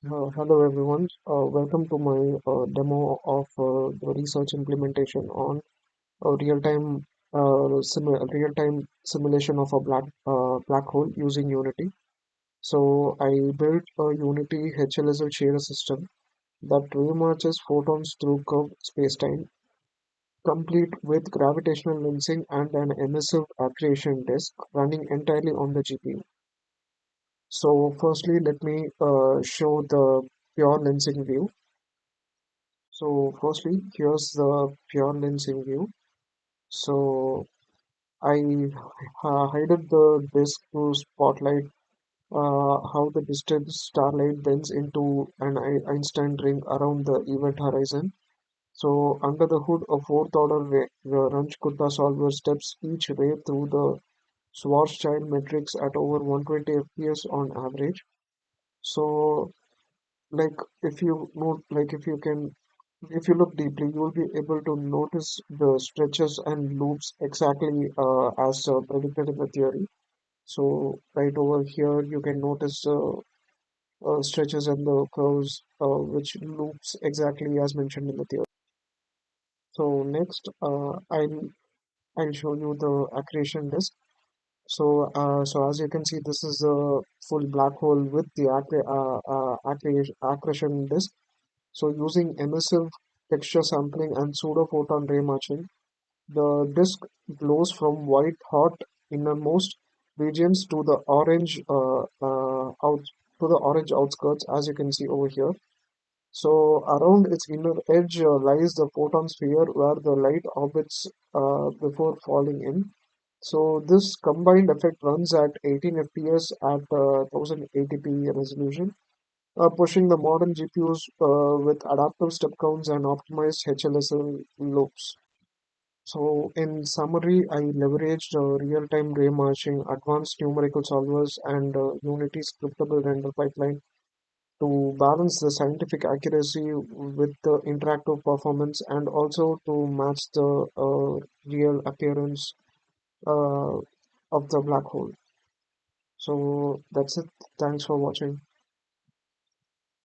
Hello everyone. Welcome to my demo of the research implementation on a real-time simulation of a black hole using Unity. So I built a Unity HLSL shader system that remarches photons through curved spacetime, complete with gravitational lensing and an emissive accretion disk running entirely on the GPU. So firstly, let me show the pure lensing view. So firstly, here's the pure lensing view. So I hided the disk to spotlight how the distant starlight bends into an Einstein ring around the event horizon. So under the hood, a fourth order Runge-Kutta solver steps each way through the Schwarzschild matrix at over 120 fps on average. So like if you can if you look deeply, you will be able to notice the stretches and loops exactly as predicted in the theory. So right over here, you can notice stretches and the curves, which loops exactly as mentioned in the theory. So next, I'll show you the accretion disk. So as you can see, this is a full black hole with the accretion disk. So using emissive texture sampling and pseudo photon ray matching, the disk glows from white hot innermost regions to the orange outskirts, as you can see over here. So around its inner edge lies the photon sphere where the light orbits before falling in. So this combined effect runs at 18 fps at 1080p resolution, pushing the modern GPUs with adaptive step counts and optimized HLSL loops. So in summary, I leveraged real-time ray matching, advanced numerical solvers, and Unity scriptable render pipeline to balance the scientific accuracy with the interactive performance and also to match the real appearance uh, of the black hole. So that's it. Thanks for watching.